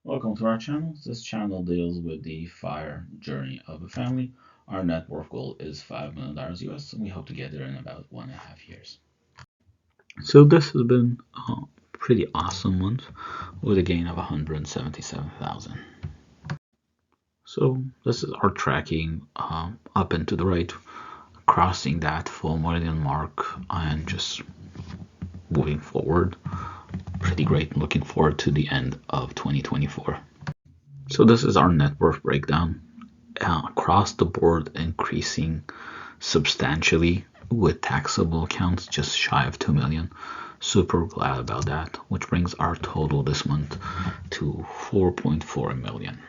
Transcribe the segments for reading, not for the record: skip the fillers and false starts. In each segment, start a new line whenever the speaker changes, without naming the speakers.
Welcome to our channel. This channel deals with the fire journey of a family. Our net worth goal is $5 million US, and we hope to get there in about 1.5 years. So this has been a pretty awesome month with a gain of 177,000. So this is our tracking up and to the right, crossing that 4 million mark and just moving forward. Pretty great. Looking forward to the end of 2024. So this is our net worth breakdown. Across the board, increasing substantially with taxable accounts just shy of 2 million. Super glad about that, which brings our total this month to 4.4 million.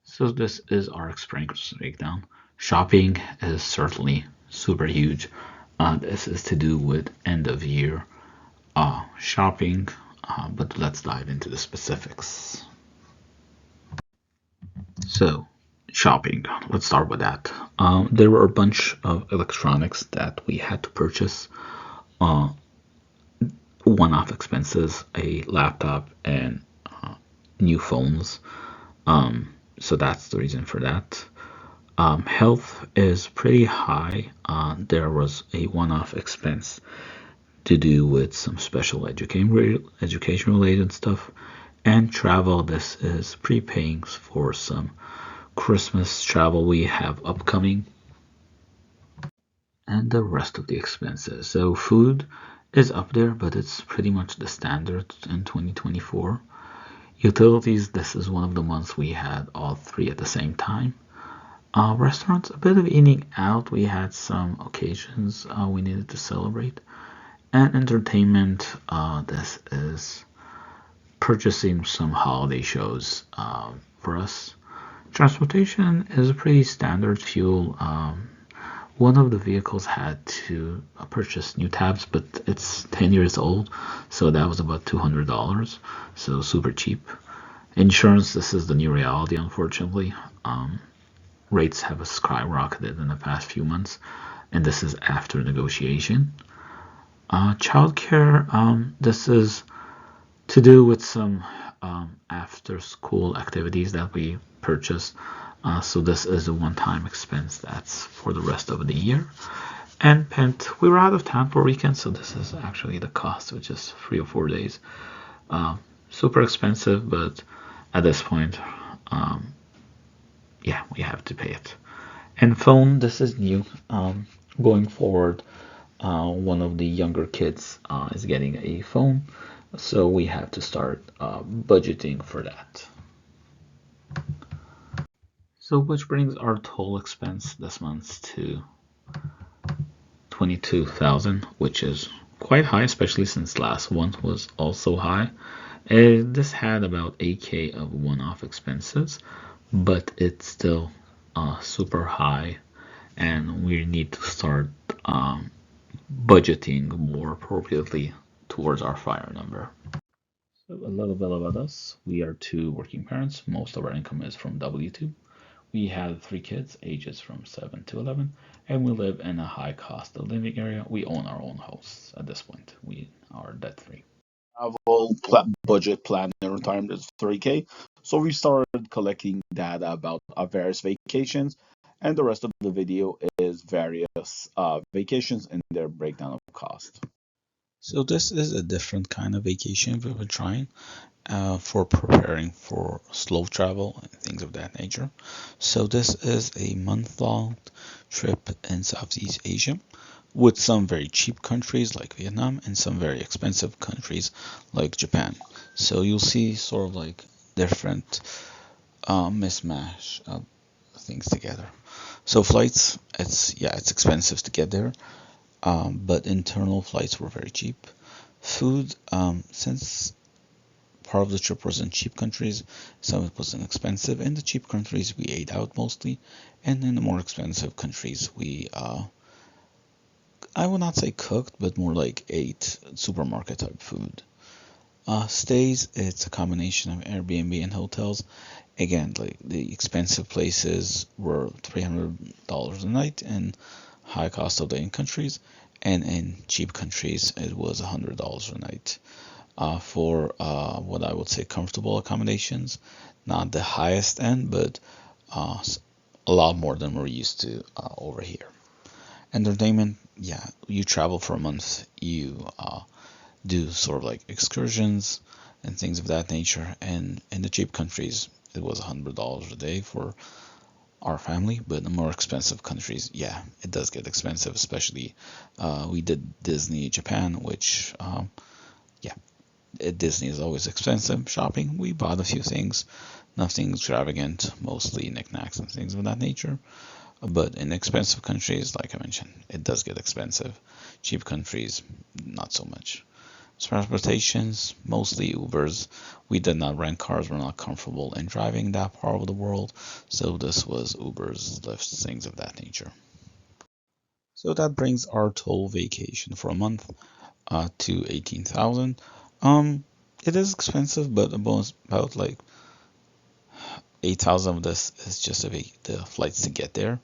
So this is our expense breakdown. Shopping is certainly super huge. This is to do with end of year shopping, but let's dive into the specifics. So, shopping. Let's start with that. There were a bunch of electronics that we had to purchase. Uh, One-off expenses, a laptop, and new phones. So that's the reason for that. Health is pretty high. There was a one-off expense to do with some special education related stuff. And travel, this is prepaying for some Christmas travel we have upcoming, and the rest of the expenses. So food is up there, but it's pretty much the standard in 2024. Utilities, this is one of the months we had all three at the same time. Restaurants, a bit of eating out. We had some occasions we needed to celebrate. And entertainment, this is purchasing some holiday shows for us. Transportation is a pretty standard fuel. One of the vehicles had to purchase new tabs, but it's 10 years old, so that was about $200, so super cheap. Insurance, this is the new reality, unfortunately. Rates have skyrocketed in the past few months, and this is after negotiation. Childcare, this is to do with some after school activities that we purchase. So this is a one-time expense that's for the rest of the year. And Pent, we were out of town for a weekend, so this is actually the cost, which is 3 or 4 days. Super expensive, but at this point, yeah, we have to pay it. And phone, this is new. Going forward, one of the younger kids is getting a phone, so we have to start budgeting for that. So which brings our total expense this month to 22,000, which is quite high, especially since last one was also high. This had about 8K of one-off expenses, but it's still super high, and we need to start budgeting more appropriately towards our fire number. So a little bit about us. We are two working parents. Most of our income is from W2. We have 3 kids, ages from 7 to 11, and we live in a high cost of living area. We own our own house at this point. We are debt free.
Travel budget plan in retirement is 3K. So we started collecting data about our various vacations, and the rest of the video is various vacations and their breakdown of cost.
So this is a different kind of vacation we were trying for preparing for slow travel and things of that nature. So this is a month-long trip in Southeast Asia with some very cheap countries like Vietnam and some very expensive countries like Japan. So you'll see sort of like different mismatch of things together. So flights, it's expensive to get there, but internal flights were very cheap. Food, since part of the trip was in cheap countries, some of it was inexpensive. In the cheap countries, we ate out mostly, and in the more expensive countries, we I would not say cooked, but more like ate supermarket type food. Stays, it's a combination of Airbnb and hotels. Again, like the expensive places were $300 a night in high cost of living countries, and in cheap countries it was $100 a night. for what I would say comfortable accommodations. Not the highest end, but uh, a lot more than we're used to over here. Entertainment, yeah, you travel for a month, you do sort of like excursions and things of that nature. And in the cheap countries, it was $100 a day for our family, but in the more expensive countries, yeah, it does get expensive. Especially, we did Disney Japan, which, yeah, Disney is always expensive. Shopping, we bought a few things, nothing extravagant, mostly knickknacks and things of that nature. But in expensive countries, like I mentioned, it does get expensive. Cheap countries, not so much. Transportations, mostly Ubers. We did not rent cars. We're not comfortable in driving that part of the world. So this was Ubers, Lyfts, things of that nature. So that brings our total vacation for a month to 18,000. It is expensive, but about like 8,000 of this is just the flights to get there.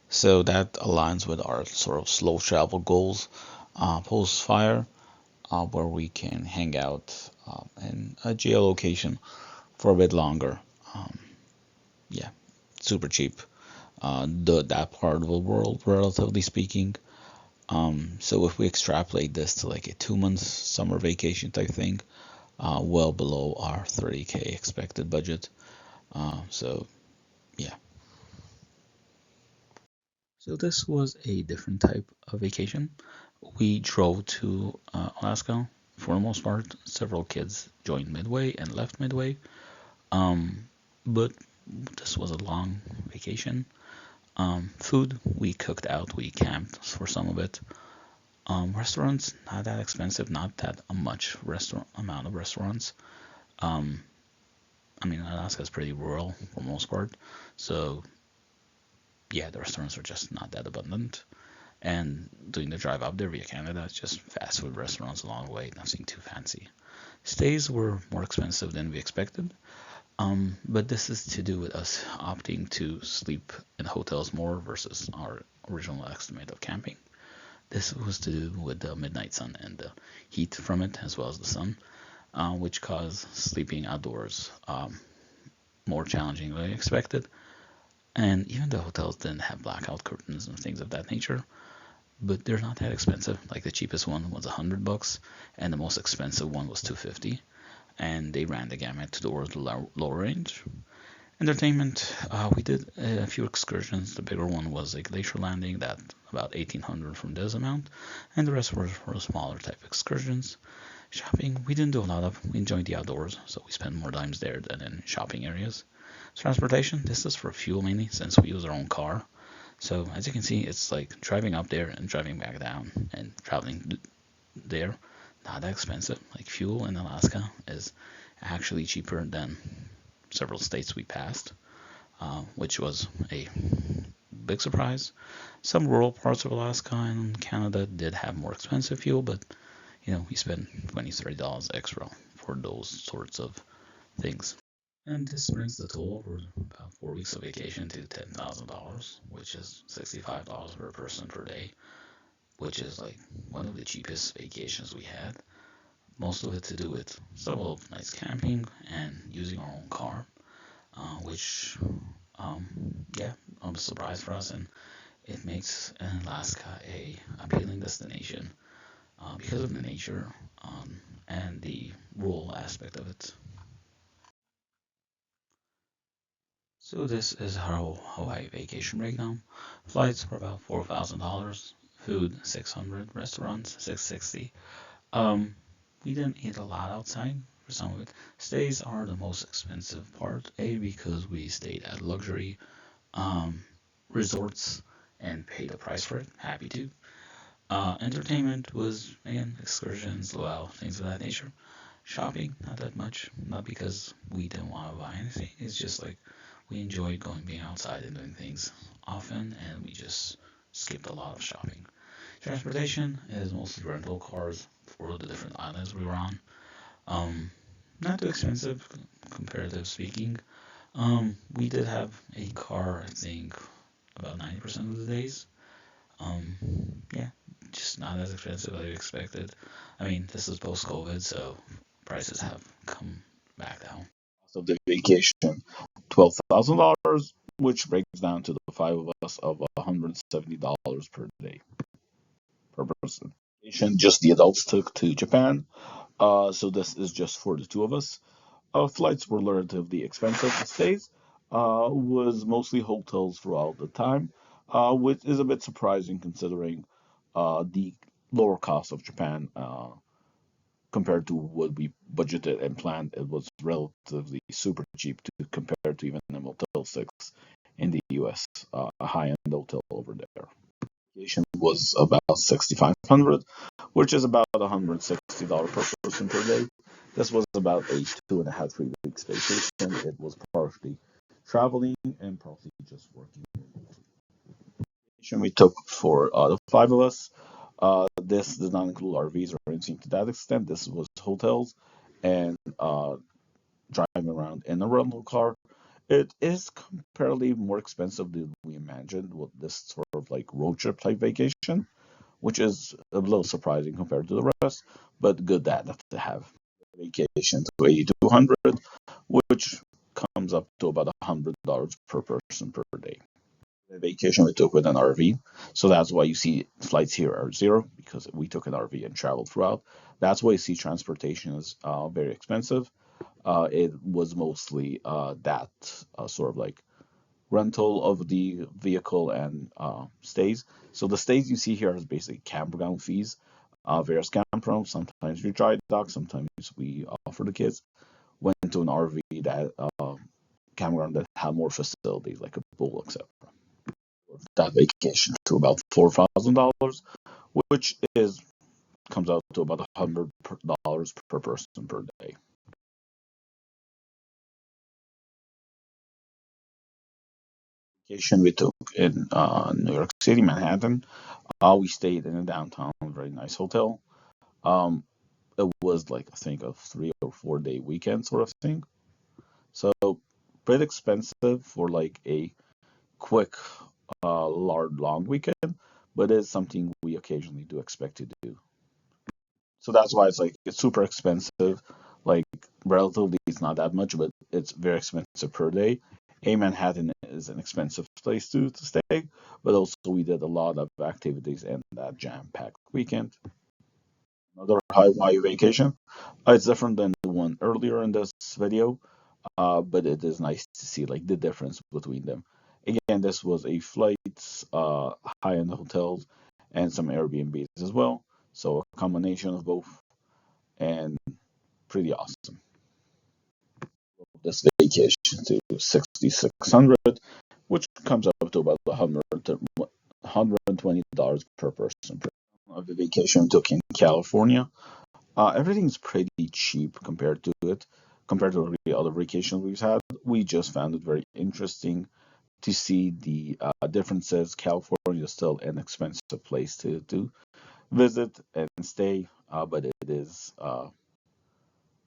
So that aligns with our sort of slow travel goals post fire, where we can hang out in a geolocation for a bit longer. Um, yeah, super cheap. That part of the world, relatively speaking. So if we extrapolate this to like a 2 month summer vacation type thing, well below our 30K expected budget. So yeah. So this was a different type of vacation. We drove to Alaska for the most part. Several kids joined midway and left midway. But this was a long vacation. Food, we cooked out, we camped for some of it. Restaurants, not that expensive, not that much restaurant amount of restaurants. Um, I mean, Alaska is pretty rural for the most part, so yeah, the restaurants are just not that abundant. And doing the drive up there via Canada, it's just fast food restaurants along the way, nothing too fancy. Stays were more expensive than we expected, but this is to do with us opting to sleep in hotels more versus our original estimate of camping. This was to do with the midnight sun and the heat from it, as well as the sun, which caused sleeping outdoors more challenging than expected. And even the hotels didn't have blackout curtains and things of that nature, but they're not that expensive. Like the cheapest one was $100, and the most expensive one was $250, and they ran the gamut towards the lower range. Entertainment, we did a few excursions. The bigger one was a glacier landing, that about 1800 from this amount, and the rest were for smaller type excursions. Shopping, we didn't do a lot of. We enjoyed the outdoors, so we spent more times there than in shopping areas. Transportation, this is for fuel mainly, since we use our own car. So as you can see, it's like driving up there and driving back down and traveling there. Not that expensive. Like fuel in Alaska is actually cheaper than several states we passed, which was a big surprise. Some rural parts of Alaska and Canada did have more expensive fuel, but we spend $20-$30 extra for those sorts of things. And this brings the total over about 4 weeks of vacation to $10,000, which is $65 per person per day, which is like one of the cheapest vacations we had. Most of it to do with several nights camping and using our own car, which, yeah, was a surprise for us, and it makes Alaska a appealing destination because of the nature and the rural aspect of it. So this is our Hawaii vacation breakdown. Flights were about $4,000. Food 600. Restaurants 660. Um, we didn't eat a lot outside for some of it. Stays are the most expensive part. A, because we stayed at luxury um, resorts and paid the price for it. Happy to. Entertainment was again excursions, luau, things of that nature. Shopping, not that much. Not because we didn't want to buy anything. It's just like we enjoyed being outside and doing things often, and we just skipped a lot of shopping. Transportation is mostly rental cars for the different islands we were on. Um, Not too expensive, comparative speaking. We did have a car, I think, about 90% of the days. Um, yeah, just not as expensive as I expected. I mean, this is post-COVID, so prices have come back down.
So the vacation, $12,000, which breaks down to the five of us of $170 per day per person. Vacation just the adults took to Japan. So this is just for the two of us. Flights were relatively expensive. The stays was mostly hotels throughout the time, which is a bit surprising considering the lower cost of Japan compared to what we budgeted and planned. It was relatively super cheap to compare to even the Motel 6 in the US, a high-end hotel over there. Vacation was about 6,500, which is about $160 per person per day. This was about a 2.5, 3 weeks vacation. It was partially traveling and partly just working. Vacation we took for the five of us. This does not include RVs or anything to that extent. This was hotels and driving around in a rental car. It is comparatively more expensive than we imagined with this sort of like road trip type vacation, which is a little surprising compared to the rest, but good data to have. Vacation to 8,200, which comes up to about $100 per person per day. The vacation we took with an RV, so that's why you see flights here are zero because we took an RV and traveled throughout. That's why you see transportation is very expensive. It was mostly that sort of like rental of the vehicle and stays. So the stays you see here is basically campground fees, various campgrounds. Sometimes we dry dock, sometimes we offer the kids. Went to an RV that campground that had more facilities like a pool, etc. That vacation to about $4,000, which is comes out to about $100 per person per day. Vacation we took in New York City, Manhattan. We stayed in a downtown, very nice hotel. Um, it was like I think a 3 or 4 day weekend sort of thing. So pretty expensive for like a quick, large, long weekend, but it's something we occasionally do expect to do. So that's why it's super expensive. Like relatively, it's not that much, but it's very expensive per day. A Manhattan is an expensive place to stay, but also we did a lot of activities in that jam-packed weekend. Another Hawaii vacation. It's different than the one earlier in this video, but it is nice to see like the difference between them. Again, this was a flight, high-end hotels, and some Airbnbs as well. So a combination of both, and pretty awesome. This vacation to 6,600, which comes up to about $120 per person. The vacation took in California. Everything's pretty cheap compared to it, compared to the other vacations we've had. We just found it very interesting to see the differences. California is still an expensive place to visit and stay, but it is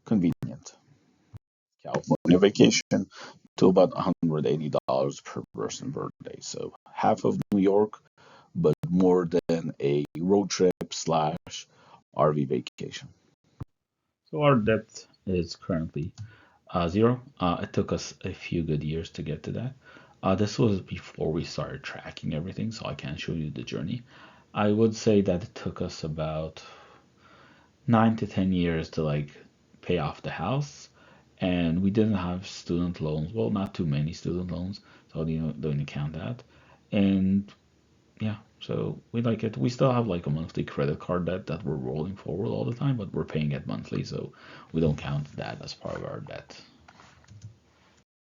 convenient. California vacation to about $180 per person per day. So half of New York, but more than a road trip slash RV vacation.
So our debt is currently zero. It took us a few good years to get to that. This was before we started tracking everything, so I can't show you the journey. I would say that it took us about 9 to 10 years to like pay off the house, and we didn't have student loans. Well, not too many student loans, so you know, don't count that. And yeah, so we like it. We still have like a monthly credit card debt that we're rolling forward all the time, but we're paying it monthly, so we don't count that as part of our debt.